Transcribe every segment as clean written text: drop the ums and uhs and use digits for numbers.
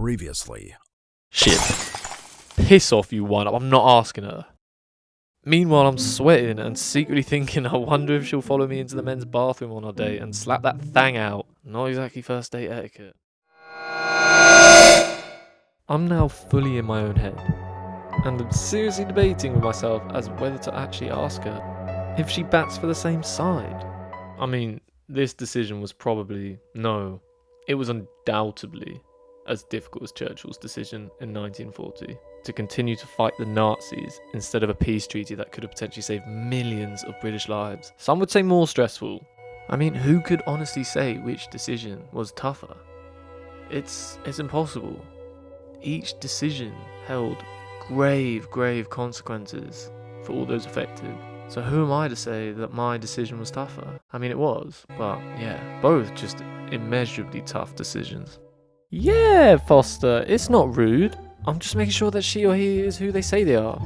Previously. Shit. Piss off, you one. I'm not asking her. Meanwhile, I'm sweating and secretly thinking, I wonder if she'll follow me into the men's bathroom on our date and slap that thang out. Not exactly first date etiquette. I'm now fully in my own head, and I'm seriously debating with myself as whether to actually ask her if she bats for the same side. I mean, this decision was probably, no, it was undoubtedly as difficult as Churchill's decision in 1940 to continue to fight the Nazis instead of a peace treaty that could have potentially saved millions of British lives. Some would say more stressful. I mean, who could honestly say which decision was tougher? It's impossible. Each decision held grave consequences for all those affected. So who am I to say that my decision was tougher? I mean, it was, but yeah, both just immeasurably tough decisions. Yeah, Foster, it's not rude. I'm just making sure that she or he is who they say they are.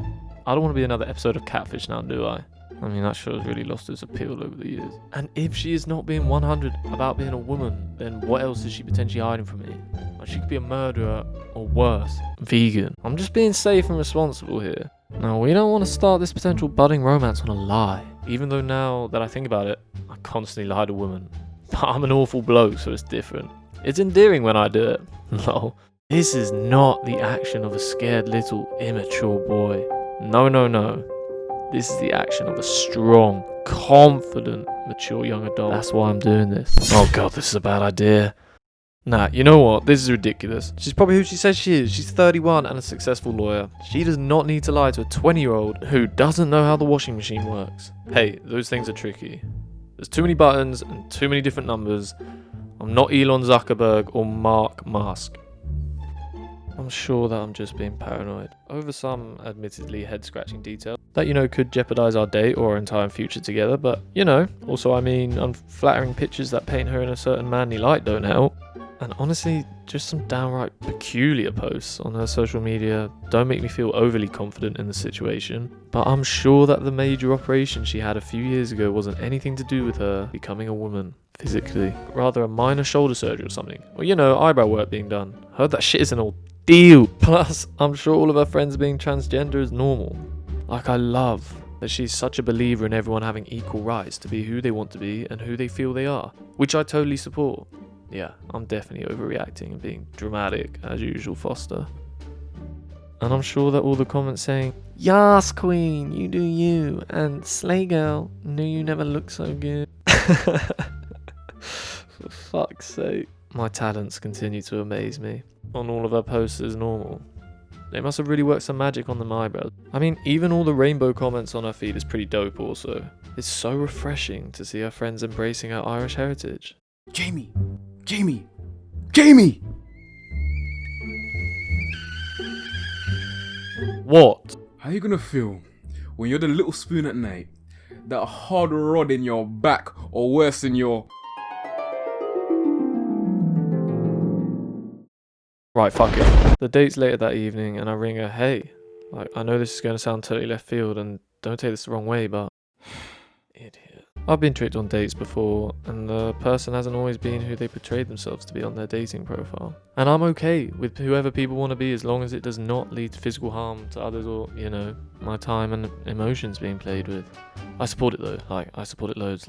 I don't want to be another episode of Catfish now, do I? I mean, that show has really lost its appeal over the years. And if she is not being 100 about being a woman, then what else is she potentially hiding from me? Like, she could be a murderer, or worse, vegan. I'm just being safe and responsible here. Now, we don't want to start this potential budding romance on a lie. Even though now that I think about it, I constantly lie to women. But I'm an awful bloke, so it's different. It's endearing when I do it. Lol. This is not the action of a scared little immature boy. No. This is the action of a strong, confident, mature young adult. That's why I'm doing this. Oh god, this is a bad idea. Nah, you know what? This is ridiculous. She's probably who she says she is. She's 31 and a successful lawyer. She does not need to lie to a 20-year-old who doesn't know how the washing machine works. Hey, those things are tricky. There's too many buttons and too many different numbers. I'm not Elon Zuckerberg or Mark Musk. I'm sure that I'm just being paranoid over some admittedly head-scratching detail that, could jeopardize our date or our entire future together, but, also I mean, unflattering pictures that paint her in a certain manly light don't help. And honestly, just some downright peculiar posts on her social media don't make me feel overly confident in the situation. But I'm sure that the major operation she had a few years ago wasn't anything to do with her becoming a woman physically. Rather a minor shoulder surgery or something. Or, eyebrow work being done. Heard that shit is an ordeal. Plus, I'm sure all of her friends being transgender is normal. Like, I love that she's such a believer in everyone having equal rights to be who they want to be and who they feel they are. Which I totally support. Yeah, I'm definitely overreacting and being dramatic as usual, Foster. And I'm sure that all the comments saying, "Yas, queen, you do you," and "Slay girl, knew you never looked so good." For fuck's sake. My talents continue to amaze me. On all of her posts as normal. They must have really worked some magic on them eyebrows. I mean, even all the rainbow comments on her feed is pretty dope also. It's so refreshing to see her friends embracing her Irish heritage. Jamie! What? How you gonna feel when you're the little spoon at night, that hard rod in your back, or worse, in your... Right, fuck it. The date's later that evening and I ring her, hey. I know this is going to sound totally left field and don't take this the wrong way, but... Idiot. I've been tricked on dates before, and the person hasn't always been who they portrayed themselves to be on their dating profile. And I'm okay with whoever people want to be as long as it does not lead to physical harm to others or, my time and emotions being played with. I support it though, I support it loads,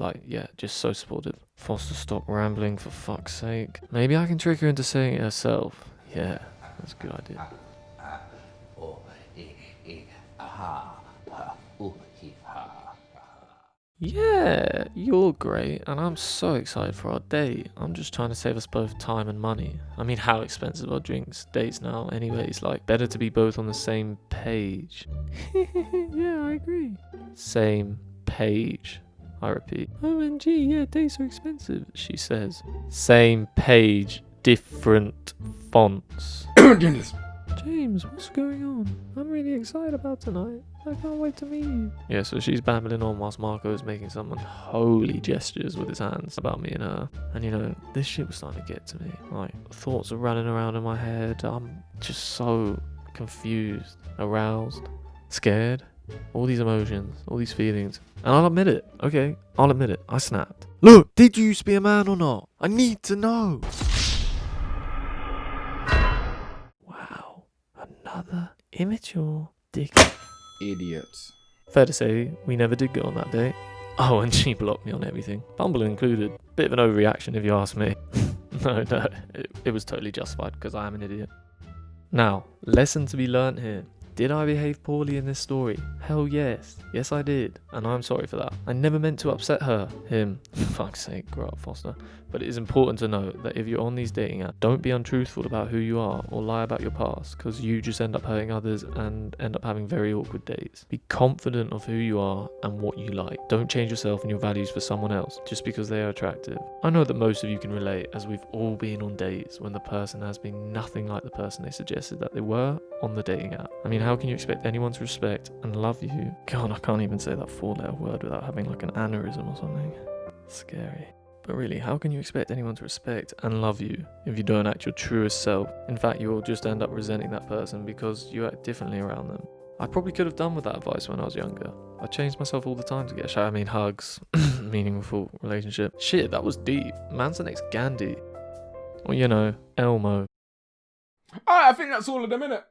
just so supportive. Foster, stop rambling for fuck's sake. Maybe I can trick her into saying it herself. Yeah, that's a good idea. Yeah, you're great, and I'm so excited for our date. I'm just trying to save us both time and money. I mean, how expensive are dates now anyways? Better to be both on the same page. Yeah, I agree. Same page, I repeat. OMG, yeah, dates are expensive, she says. Same page, different fonts. James, what's going on? I'm really excited about tonight. I can't wait to meet you. Yeah, so she's babbling on whilst Marco is making some unholy gestures with his hands about me and her. And this shit was starting to get to me. Thoughts are running around in my head. I'm just so confused, aroused, scared. All these emotions, all these feelings. And I'll admit it, okay? I'll admit it. I snapped. Look, did you used to be a man or not? I need to know. Immature dick. Idiots. Fair to say, we never did go on that date. Oh, and she blocked me on everything. Bumble included. Bit of an overreaction if you ask me. No, it was totally justified because I am an idiot. Now, lesson to be learnt here. Did I behave poorly in this story? Hell yes. Yes, I did. And I'm sorry for that. I never meant to upset her. Him. For fuck's sake, grow up, Foster. But it is important to note that if you're on these dating apps, don't be untruthful about who you are or lie about your past, because you just end up hurting others and end up having very awkward dates. Be confident of who you are and what you like. Don't change yourself and your values for someone else just because they are attractive. I know that most of you can relate, as we've all been on dates when the person has been nothing like the person they suggested that they were on the dating app. I mean, how can you expect anyone to respect and love you? God, I can't even say that 4-letter word without having like an aneurysm or something. Scary. But really, how can you expect anyone to respect and love you if you don't act your truest self? In fact, you'll just end up resenting that person because you act differently around them. I probably could have done with that advice when I was younger. I changed myself all the time to get a shout. I mean, hugs, meaningful relationship. Shit, that was deep. Man's the next Gandhi. Or, you know, Elmo. Alright, I think that's all of them, innit?